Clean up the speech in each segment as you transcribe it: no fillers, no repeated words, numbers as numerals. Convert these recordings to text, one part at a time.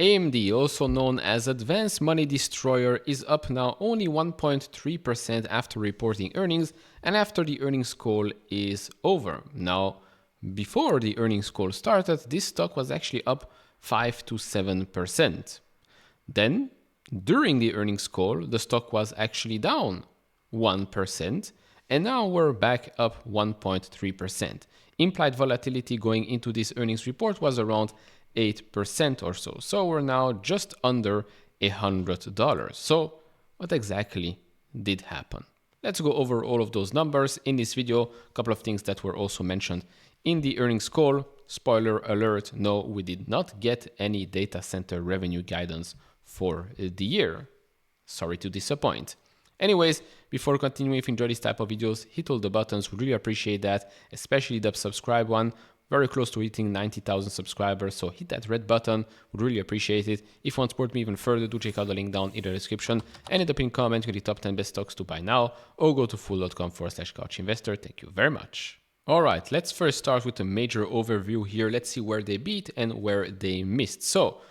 AMD, also known as Advanced Money Destroyer, is up now only 1.3% after reporting earnings and after the earnings call is over. Now, before the earnings call started, this stock was actually up 5 to 7%. Then, during the earnings call, the stock was actually down 1%, and now we're back up 1.3%. Implied volatility going into this earnings report was around 8% or so. So we're now just under $100. So what exactly did happen? Let's go over all of those numbers in this video. A couple of things that were also mentioned in the earnings call. Spoiler alert, no, we did not get any data center revenue guidance for the year. Sorry to disappoint. Anyways, before continuing, if you enjoy this type of videos, hit all the buttons. We really appreciate that, especially the subscribe one. Very close to hitting 90,000 subscribers, so hit that red button. Would really appreciate it. If you want to support me even further, do check out the link down in the description and in the pinned comment with the top 10 best stocks to buy now, or go to fool.com/couchinvestor. Thank you very much. All right, let's first start with a major overview here. Let's see where they beat and where they missed. So,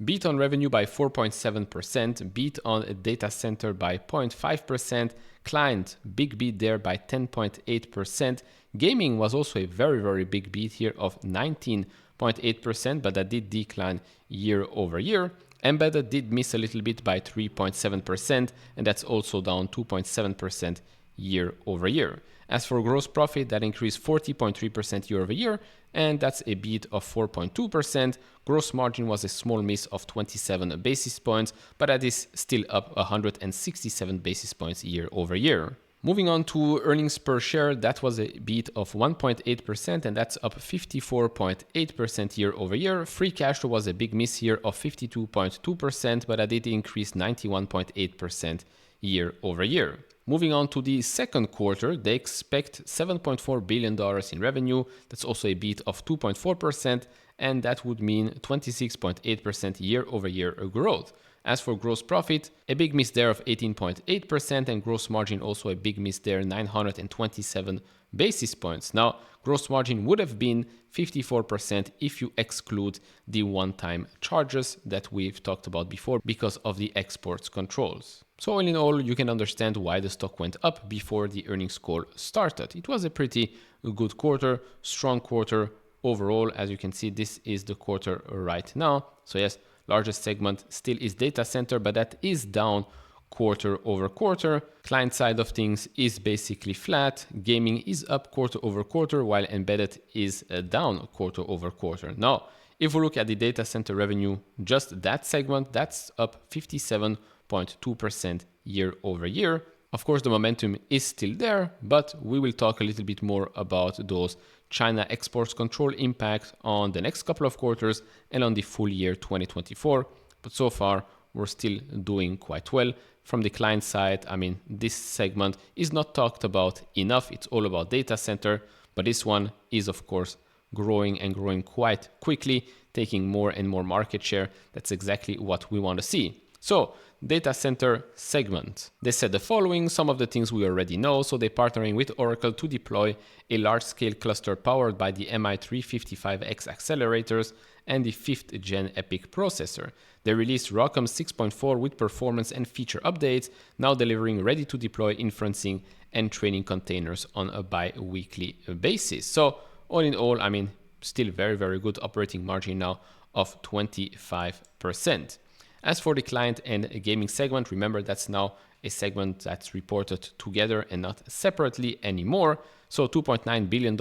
beat on revenue by 4.7%, beat on a data center by 0.5%, client, big beat there by 10.8%. Gaming was also a very big beat here of 19.8%, but that did decline year over year. Embedded did miss a little bit by 3.7%, and that's also down 2.7% year over year. As for gross profit, that increased 40.3% year over year, and that's a beat of 4.2%. Gross margin was a small miss of 27 basis points, but that is still up 167 basis points year over year. Moving on to earnings per share, that was a beat of 1.8%, and that's up 54.8% year over year. Free cash flow was a big miss here of 52.2%, but that did increase 91.8% year over year. Moving on to the second quarter, they expect $7.4 billion in revenue. That's also a beat of 2.4%, and that would mean 26.8% year over year growth. As for gross profit, a big miss there of 18.8%, and gross margin also a big miss there, 927 basis points. Now, gross margin would have been 54% if you exclude the one-time charges that we've talked about before because of the exports controls. So all in all, you can understand why the stock went up before the earnings call started. It was a pretty good quarter, strong quarter overall. As you can see, this is the quarter right now. So yes, largest segment still is data center, but that is down quarter over quarter. Client side of things is basically flat. Gaming is up quarter over quarter, while embedded is down quarter over quarter. Now, if we look at the data center revenue, just that segment, that's up 57.2% year over year. Of course, the momentum is still there, but we will talk a little bit more about those China exports control impact on the next couple of quarters and on the full year 2024. But so far, we're still doing quite well. From the client side, I mean, this segment is not talked about enough. It's all about data center, but this one is, of course, growing and growing quite quickly, taking more and more market share. That's exactly what we want to see. So, data center segment. They said the following, some of the things we already know. So they're partnering with Oracle to deploy a large-scale cluster powered by the MI355X accelerators and the 5th gen EPYC processor. They released ROCm 6.4 with performance and feature updates, now delivering ready-to-deploy inferencing and training containers on a bi-weekly basis. So all in all, I mean, still very good operating margin now of 25%. As for the client and gaming segment, remember that's now a segment that's reported together and not separately anymore. So $2.9 billion,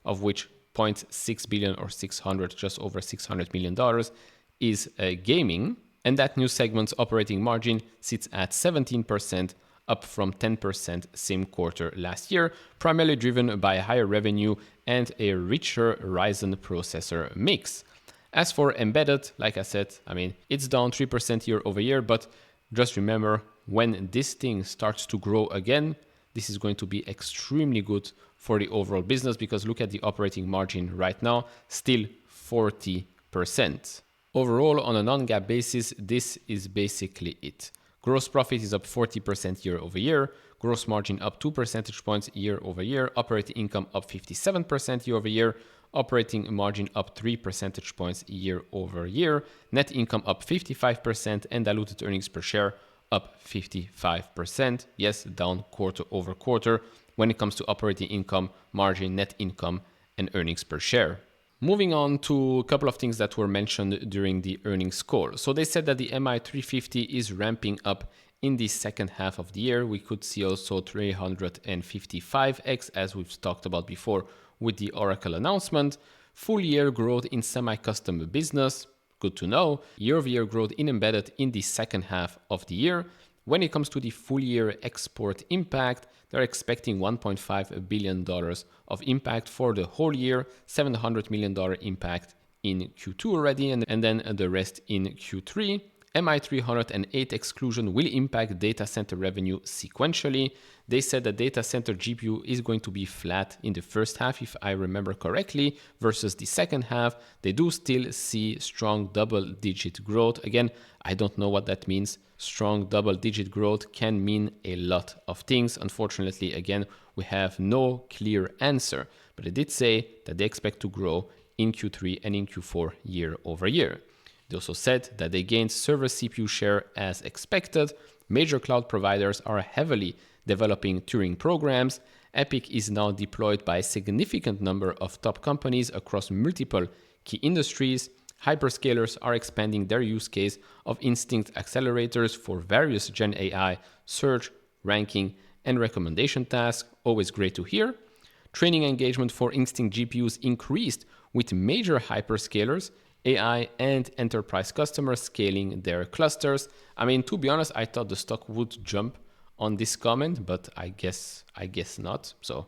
of which $0.6 billion or just over $600 million is gaming. And that new segment's operating margin sits at 17%, up from 10% same quarter last year, primarily driven by higher revenue and a richer Ryzen processor mix. As for embedded, like I said, I mean, it's down 3% year over year, but just remember, when this thing starts to grow again, this is going to be extremely good for the overall business, because look at the operating margin right now, still 40%. Overall, on a non-GAAP basis, this is basically it. Gross profit is up 40% year over year, gross margin up 2 percentage points year over year, operating income up 57% year over year, operating margin up 3 percentage points year over year, net income up 55%, and diluted earnings per share up 55%. Yes, down quarter over quarter when it comes to operating income, margin, net income, and earnings per share. Moving on to a couple of things that were mentioned during the earnings call. So they said that the MI350 is ramping up in the second half of the year. We could see also 355X, as we've talked about before with the Oracle announcement. Full year growth in semi-custom business, good to know. Year-over-year growth in embedded in the second half of the year. When it comes to the full year export impact, they're expecting $1.5 billion of impact for the whole year, $700 million impact in Q2 already, and then the rest in Q3. MI308 exclusion will impact data center revenue sequentially. They said that data center GPU is going to be flat in the first half, if I remember correctly, versus the second half. They do still see strong double-digit growth. Again, I don't know what that means. Strong double-digit growth can mean a lot of things. Unfortunately, again, we have no clear answer. But they did say that they expect to grow in Q3 and in Q4 year over year. They also said that they gained server CPU share as expected. Major cloud providers are heavily developing Turing programs. Epic is now deployed by a significant number of top companies across multiple key industries. Hyperscalers are expanding their use case of Instinct accelerators for various Gen AI, search, ranking, and recommendation tasks. Always great to hear. Training engagement for Instinct GPUs increased with major hyperscalers, AI and enterprise customers scaling their clusters. I mean, to be honest, I thought the stock would jump on this comment, but I guess not. So,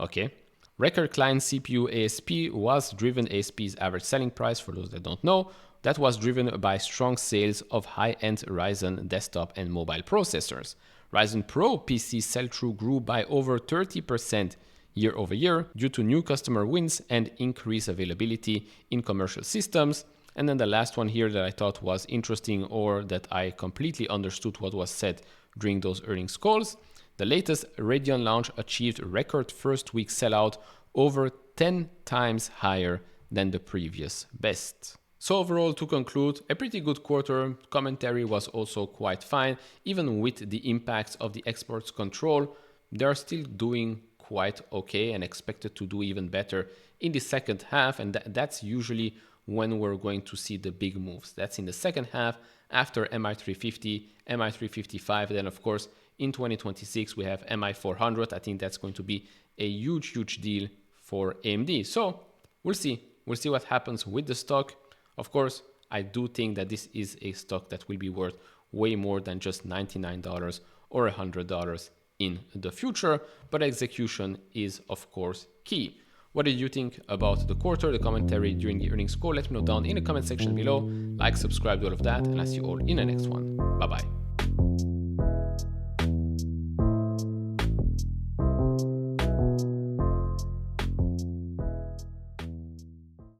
okay. Record client CPU ASP was driven, ASP's average selling price, for those that don't know, that was driven by strong sales of high-end Ryzen desktop and mobile processors. Ryzen Pro PC sell-through grew by over 30% year over year due to new customer wins and increased availability in commercial systems. And then the last one here that I thought was interesting, or that I completely understood what was said during those earnings calls. The latest Radeon launch achieved record first week sellout, over 10 times higher than the previous best. So overall, to conclude, a pretty good quarter. Commentary was also quite fine. Even with the impacts of the exports control, they're still doing quite okay and expected to do even better in the second half. And that's usually when we're going to see the big moves. That's in the second half after MI350, MI355. Then, of course, in 2026, we have MI400. I think that's going to be a huge deal for AMD. So we'll see. We'll see what happens with the stock. Of course, I do think that this is a stock that will be worth way more than just $99 or $100 in the future, but execution is of course key. What did you think about the quarter, the commentary during the earnings call? Let me know down in the comment section below. Like, subscribe, do all of that, and I'll see you all in the next one. Bye bye.